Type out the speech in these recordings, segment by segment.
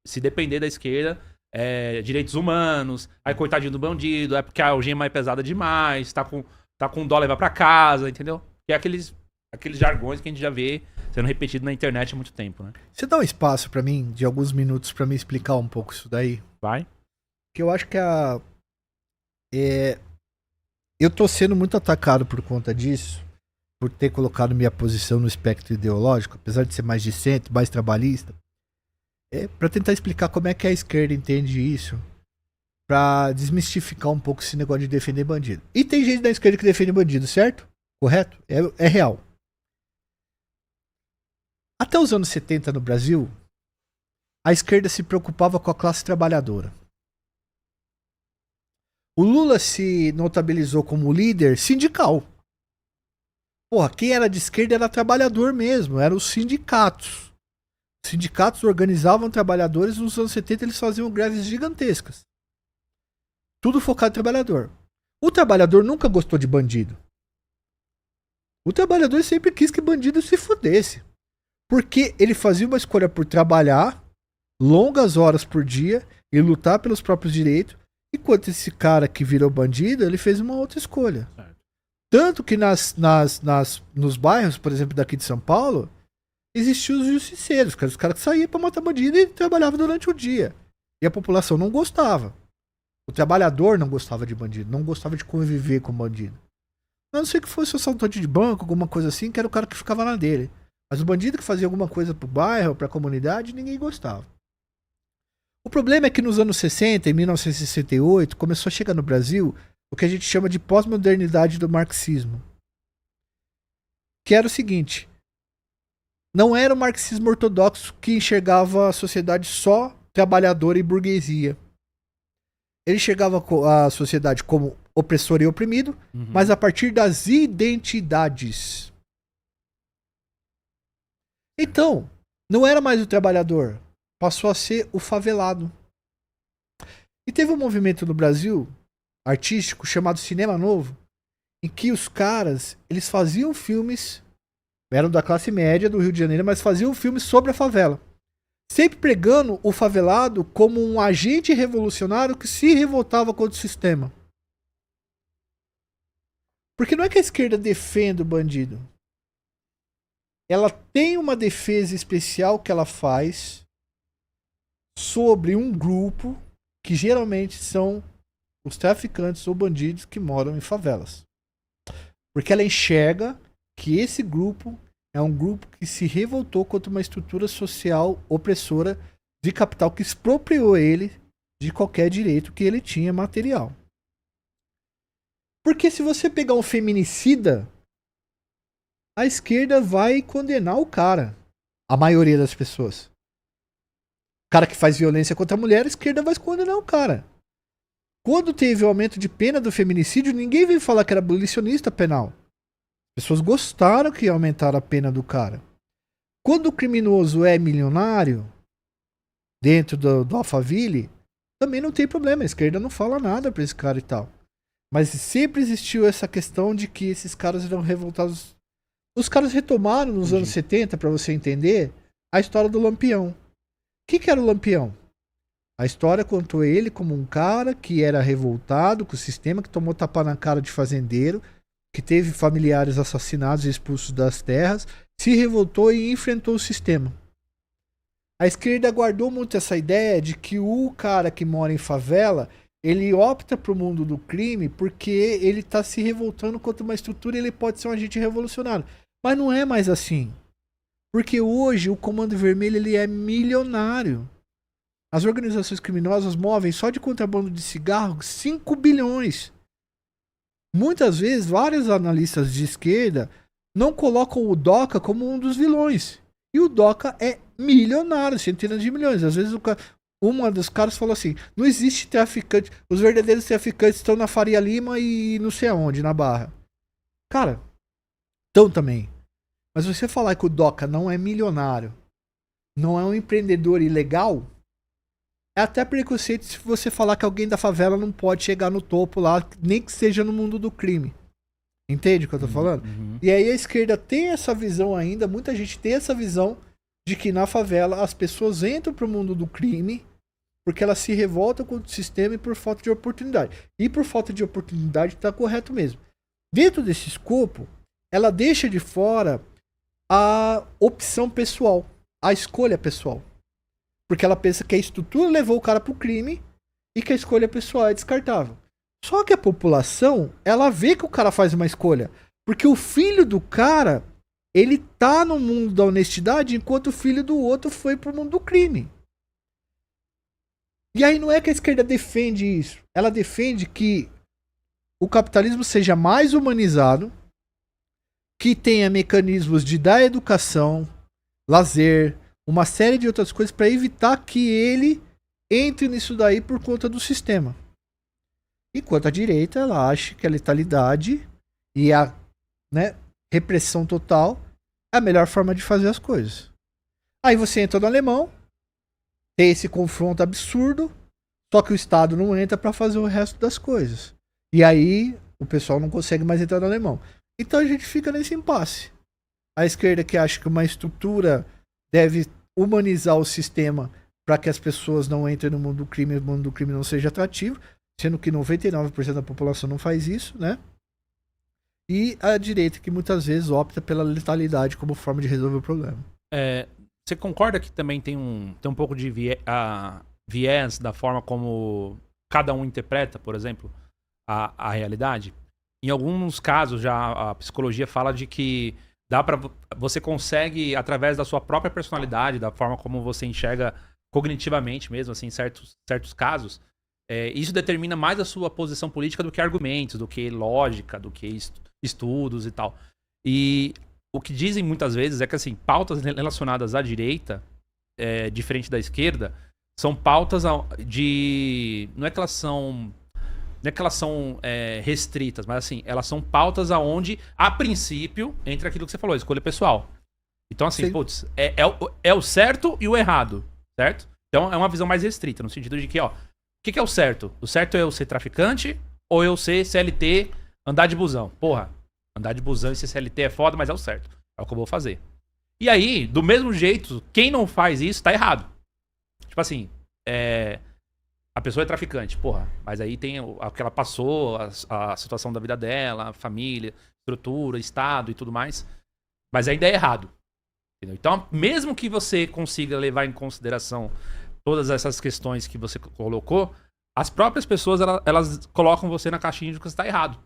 se depender da esquerda, direitos humanos, aí coitadinho do bandido, é porque a algema é pesada demais, tá com dó levar pra casa, entendeu? Que é aqueles jargões que a gente já vê sendo repetido na internet há muito tempo, né? Você dá um espaço pra mim, de alguns minutos, pra me explicar um pouco isso daí? Vai? Que eu acho que eu tô sendo muito atacado por conta disso, por ter colocado minha posição no espectro ideológico, apesar de ser mais de centro, mais trabalhista, para tentar explicar como é que a esquerda entende isso, pra desmistificar um pouco esse negócio de defender bandido. E tem gente da esquerda que defende bandido, certo? Correto? É real. Até os anos 70 no Brasil, a esquerda se preocupava com a classe trabalhadora. O Lula se notabilizou como líder sindical. Porra, quem era de esquerda era trabalhador mesmo, eram os sindicatos. Os sindicatos organizavam trabalhadores, nos anos 70 eles faziam greves gigantescas. Tudo focado no trabalhador. O trabalhador nunca gostou de bandido. O trabalhador sempre quis que bandido se fudesse. Porque ele fazia uma escolha por trabalhar longas horas por dia e lutar pelos próprios direitos, enquanto esse cara que virou bandido, ele fez uma outra escolha. Certo. Tanto que nos bairros, por exemplo, daqui de São Paulo, existiam os justiceiros, os caras que saíam pra matar bandido e trabalhavam durante o dia. E a população não gostava. O trabalhador não gostava de bandido, não gostava de conviver com bandido. A não ser que fosse um assaltante de banco, alguma coisa assim, que era o cara que ficava na dele. Mas o bandido que fazia alguma coisa pro bairro, pra comunidade, ninguém gostava. O problema é que nos anos 60, em 1968, começou a chegar no Brasil o que a gente chama de pós-modernidade do marxismo. Que era o seguinte: não era o marxismo ortodoxo que enxergava a sociedade só trabalhadora e burguesia. Ele enxergava a sociedade como opressor e oprimido, mas a partir das identidades. Então, não era mais o trabalhador, passou a ser o favelado. E teve um movimento no Brasil, artístico, chamado Cinema Novo, em que os caras, eles faziam filmes, eram da classe média do Rio de Janeiro, mas faziam filmes sobre a favela. Sempre pregando o favelado como um agente revolucionário que se revoltava contra o sistema. Porque não é que a esquerda defenda o bandido. Ela tem uma defesa especial que ela faz sobre um grupo que geralmente são os traficantes ou bandidos que moram em favelas. Porque ela enxerga que esse grupo é um grupo que se revoltou contra uma estrutura social opressora de capital que expropriou ele de qualquer direito que ele tinha material. Porque se você pegar um feminicida, a esquerda vai condenar o cara. A maioria das pessoas. O cara que faz violência contra a mulher, a esquerda vai condenar o cara. Quando teve o aumento de pena do feminicídio, ninguém veio falar que era abolicionista penal. As pessoas gostaram que aumentaram a pena do cara. Quando o criminoso é milionário, dentro do Alphaville, também não tem problema. A esquerda não fala nada pra esse cara e tal. Mas sempre existiu essa questão de que esses caras eram revoltados. Os caras retomaram nos anos 70, pra você entender, a história do Lampião. O que era o Lampião? A história contou ele como um cara que era revoltado com o sistema, que tomou tapa na cara de fazendeiro, que teve familiares assassinados e expulsos das terras, se revoltou e enfrentou o sistema. A esquerda guardou muito essa ideia de que o cara que mora em favela, ele opta pro mundo do crime porque ele tá se revoltando contra uma estrutura e ele pode ser um agente revolucionário. Mas não é mais assim. Porque hoje o Comando Vermelho ele é milionário. As organizações criminosas movem só de contrabando de cigarro 5 bilhões. Muitas vezes, vários analistas de esquerda não colocam o DOCA como um dos vilões. E o DOCA é milionário, centenas de milhões. Às vezes, uma dos caras falou assim: não existe traficante, os verdadeiros traficantes estão na Faria Lima e não sei aonde, na Barra. Cara, estão também. Mas você falar que o DOCA não é milionário, não é um empreendedor ilegal, é até preconceito se você falar que alguém da favela não pode chegar no topo lá, nem que seja no mundo do crime. Entende o que eu tô falando? E aí a esquerda tem essa visão ainda, muita gente tem essa visão de que na favela as pessoas entram pro mundo do crime porque elas se revoltam contra o sistema e por falta de oportunidade. E por falta de oportunidade tá correto mesmo. Dentro desse escopo, ela deixa de fora a opção pessoal, a escolha pessoal. Porque ela pensa que a estrutura levou o cara pro crime e que a escolha pessoal é descartável. Só que a população, ela vê que o cara faz uma escolha. Porque o filho do cara, ele tá no mundo da honestidade, enquanto o filho do outro foi pro mundo do crime. E aí não é que a esquerda defende isso. Ela defende que o capitalismo seja mais humanizado, que tenha mecanismos de dar educação, lazer, uma série de outras coisas para evitar que ele entre nisso daí por conta do sistema. Enquanto a direita, ela acha que a letalidade e a repressão total é a melhor forma de fazer as coisas. Aí você entra no alemão, tem esse confronto absurdo, só que o Estado não entra para fazer o resto das coisas. E aí o pessoal não consegue mais entrar no alemão. Então a gente fica nesse impasse. A esquerda que acha que uma estrutura deve humanizar o sistema para que as pessoas não entrem no mundo do crime e o mundo do crime não seja atrativo, sendo que 99% da população não faz isso, né? E a direita que muitas vezes opta pela letalidade como forma de resolver o problema. Você concorda que também tem um pouco de viés da forma como cada um interpreta, por exemplo, a realidade? Em alguns casos já a psicologia fala de que você consegue, através da sua própria personalidade, da forma como você enxerga cognitivamente mesmo, assim, em certos casos, isso determina mais a sua posição política do que argumentos, do que lógica, do que estudos e tal. E o que dizem muitas vezes é que, assim, pautas relacionadas à direita, diferente da esquerda, são pautas de... Não é que elas são restritas, mas assim, elas são pautas aonde, a princípio, entra aquilo que você falou, escolha pessoal. Então, assim, sim, putz, é o certo e o errado, certo? Então é uma visão mais restrita, no sentido de que, ó, o que é o certo? O certo é eu ser traficante ou eu ser CLT, andar de busão? Porra, andar de busão e ser CLT é foda, mas é o certo. É o que eu vou fazer. E aí, do mesmo jeito, quem não faz isso tá errado. Tipo assim, a pessoa é traficante, porra, mas aí tem o que ela passou, a situação da vida dela, a família, estrutura, estado e tudo mais. Mas ainda é errado. Entendeu? Então, mesmo que você consiga levar em consideração todas essas questões que você colocou, as próprias pessoas, elas colocam você na caixinha de que você está errado.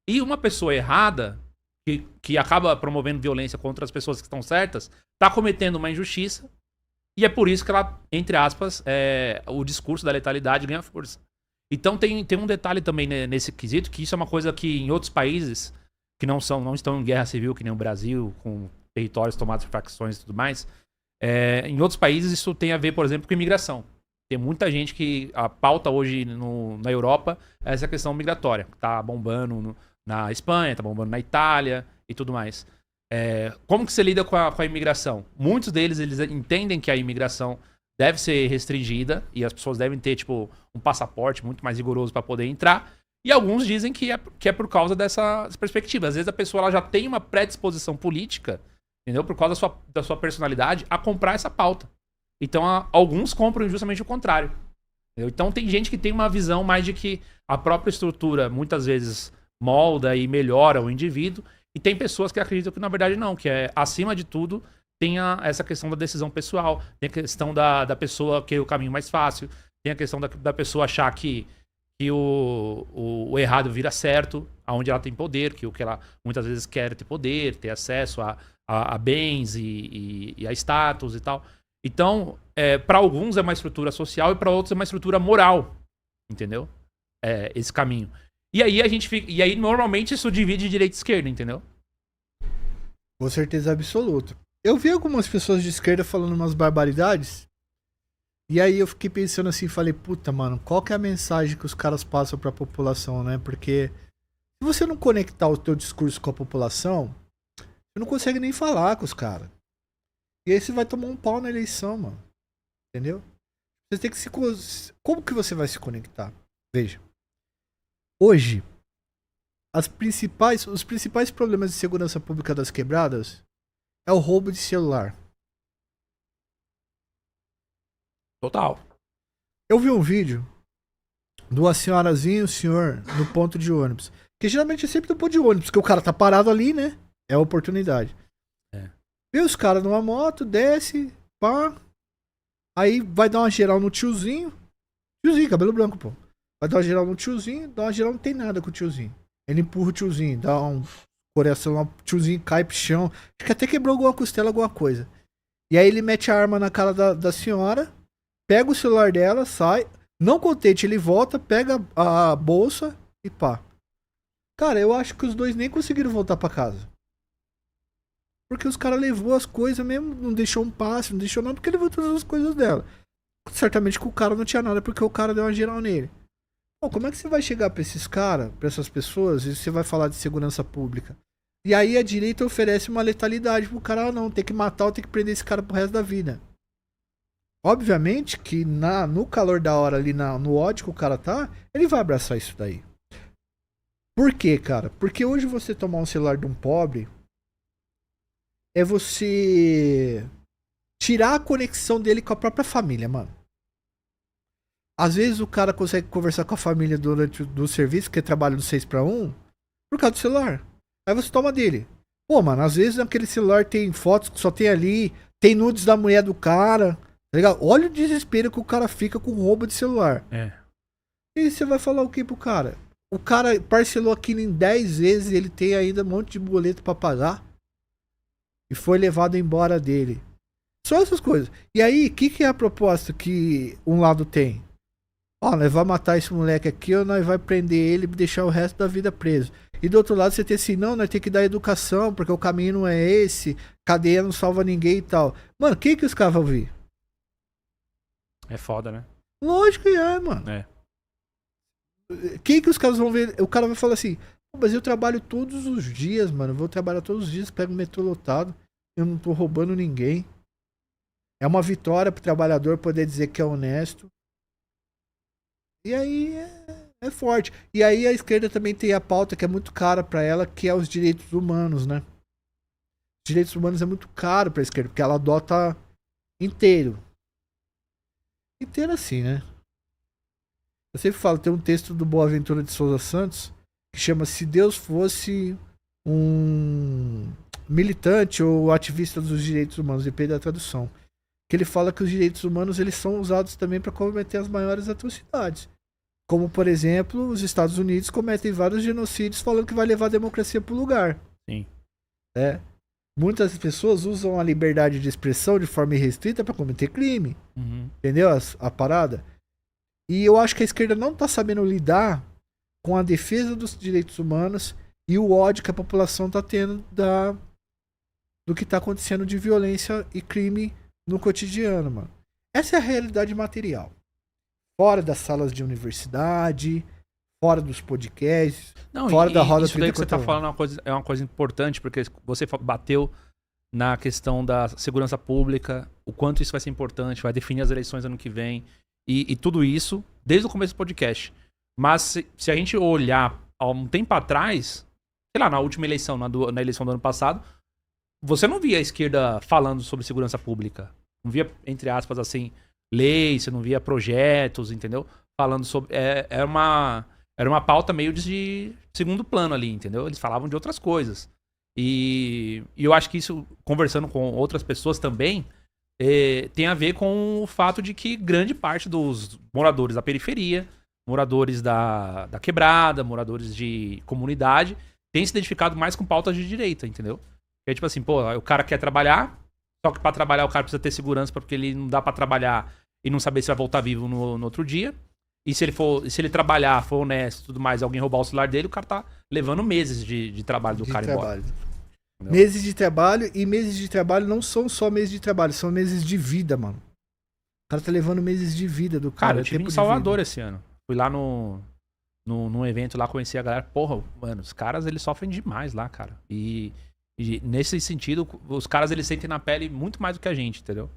E uma pessoa errada, que acaba promovendo violência contra as pessoas que estão certas, está cometendo uma injustiça. E é por isso que ela, entre aspas, o discurso da letalidade ganha força. Então tem um detalhe também nesse quesito, que isso é uma coisa que em outros países que não estão em guerra civil, que nem o Brasil, com territórios tomados por facções e tudo mais, em outros países isso tem a ver, por exemplo, com imigração. Tem muita gente que a pauta hoje na Europa é essa questão migratória, que tá bombando na Espanha, tá bombando na Itália e tudo mais. Como que você lida com a imigração? Muitos deles, eles entendem que a imigração deve ser restringida e as pessoas devem ter, tipo, um passaporte muito mais rigoroso para poder entrar. E alguns dizem que é por causa dessa perspectiva. Às vezes a pessoa ela já tem uma predisposição política, entendeu? Por causa da sua personalidade, a comprar essa pauta. Então, alguns compram justamente o contrário. Entendeu? Então, tem gente que tem uma visão mais de que a própria estrutura, muitas vezes, molda e melhora o indivíduo. E tem pessoas que acreditam que, na verdade, não. Que acima de tudo, tem essa questão da decisão pessoal. Tem a questão da pessoa querer o caminho mais fácil. Tem a questão da pessoa achar que o errado vira certo, aonde ela tem poder, que o que ela muitas vezes quer ter poder, ter acesso a bens e a status e tal. Então, para alguns é uma estrutura social e para outros é uma estrutura moral, entendeu? Esse caminho. E aí e aí normalmente isso divide direita e esquerda, entendeu? Com certeza absoluta. Eu vi algumas pessoas de esquerda falando umas barbaridades. E aí eu fiquei pensando assim, falei, puta, mano, qual que é a mensagem que os caras passam pra população, né? Porque se você não conectar o teu discurso com a população, você não consegue nem falar com os caras. E aí você vai tomar um pau na eleição, mano. Entendeu? Você tem que se... Como que você vai se conectar? Veja. Hoje, os principais problemas de segurança pública das quebradas é o roubo de celular. Total. Eu vi um vídeo de uma senhorazinha e um senhor no ponto de ônibus. Que geralmente é sempre no ponto de ônibus, porque o cara tá parado ali, né? É a oportunidade. É. Vê os caras numa moto, desce, pá. Aí vai dar uma geral no tiozinho. Tiozinho, cabelo branco, pô. Vai dar uma geral no tiozinho, dá uma geral, não tem nada com o tiozinho. Ele empurra o tiozinho, dá um coração lá, o tiozinho cai pro chão. Acho que até quebrou alguma costela, alguma coisa. E aí ele mete a arma na cara da senhora, pega o celular dela, sai. Não contente, ele volta, pega a bolsa e pá. Cara, eu acho que os dois nem conseguiram voltar pra casa. Porque os caras levou as coisas mesmo, não deixou um passe, não deixou nada, porque levou todas as coisas dela. Certamente que o cara não tinha nada, porque o cara deu uma geral nele. Pô, como é que você vai chegar pra esses caras, pra essas pessoas, e você vai falar de segurança pública? E aí a direita oferece uma letalidade pro cara, não, tem que matar ou tem que prender esse cara pro resto da vida. Obviamente que no calor da hora ali, no ódio que o cara tá, ele vai abraçar isso daí. Por quê, cara? Porque hoje você tomar um celular de um pobre é você tirar a conexão dele com a própria família, mano. Às vezes o cara consegue conversar com a família durante o serviço, que trabalha do 6 para 1, por causa do celular. Aí você toma dele. Pô, mano, às vezes naquele celular tem fotos que só tem ali, tem nudes da mulher do cara, tá ligado? Olha o desespero que o cara fica com roubo de celular. É. E você vai falar o que pro cara? O cara parcelou aquilo em 10 vezes e ele tem ainda um monte de boleto pra pagar. E foi levado embora dele. Só essas coisas. E aí, o que é a proposta que um lado tem? Ó, nós vamos matar esse moleque aqui ou nós vamos prender ele e deixar o resto da vida preso. E do outro lado você tem assim, não, nós temos que dar educação, porque o caminho não é esse, cadeia não salva ninguém e tal. Mano, quem que os caras vão ouvir? É foda, né? Lógico que é, mano. É. Quem que os caras vão ver? O cara vai falar assim, mas eu trabalho todos os dias, mano. Eu vou trabalhar todos os dias, pego o metrô lotado, eu não tô roubando ninguém. É uma vitória pro trabalhador poder dizer que é honesto. E aí é forte. E aí a esquerda também tem a pauta que é muito cara pra ela, que é os direitos humanos, né? Os direitos humanos é muito caro pra esquerda, porque ela adota inteiro. Inteiro assim, né? Eu sempre falo, tem um texto do Boaventura de Souza Santos que chama Se Deus fosse um militante ou ativista dos direitos humanos, depende da tradução. Que ele fala que os direitos humanos eles são usados também para cometer as maiores atrocidades. Como, por exemplo, os Estados Unidos cometem vários genocídios falando que vai levar a democracia para o lugar. Sim. É. Muitas pessoas usam a liberdade de expressão de forma irrestrita para cometer crime. Uhum. Entendeu a parada? E eu acho que a esquerda não tá sabendo lidar com a defesa dos direitos humanos e o ódio que a população tá tendo do que tá acontecendo de violência e crime no cotidiano, mano. Essa é a realidade material. Fora das salas de universidade, fora dos podcasts, Não, fora da roda isso daí que você tá 30. falando é uma coisa importante, porque você bateu na questão da segurança pública, o quanto isso vai ser importante, vai definir as eleições ano que vem, e tudo isso desde o começo do podcast. Mas se a gente olhar há um tempo atrás, sei lá, na última eleição, na eleição do ano passado, você não via a esquerda falando sobre segurança pública. Não via, entre aspas, assim, leis, você não via projetos, entendeu? Falando sobre... Era uma pauta meio de segundo plano ali, entendeu? Eles falavam de outras coisas. E eu acho que isso, conversando com outras pessoas também, tem a ver com o fato de que grande parte dos moradores da periferia, moradores da quebrada, moradores de comunidade, tem se identificado mais com pautas de direita, entendeu? É tipo assim, pô, o cara quer trabalhar, só que pra trabalhar o cara precisa ter segurança, porque ele não dá pra trabalhar e não saber se vai voltar vivo no outro dia. E se ele trabalhar, for honesto e tudo mais, alguém roubar o celular dele, o cara tá levando meses de trabalho do cara embora. Entendeu? Meses de trabalho, e meses de trabalho não são só meses de trabalho, são meses de vida, mano. O cara tá levando meses de vida do cara. Cara, eu estive em Salvador esse ano. Fui lá num evento lá, conheci a galera. Porra, mano, os caras, eles sofrem demais lá, cara. E nesse sentido, os caras, eles sentem na pele muito mais do que a gente, entendeu?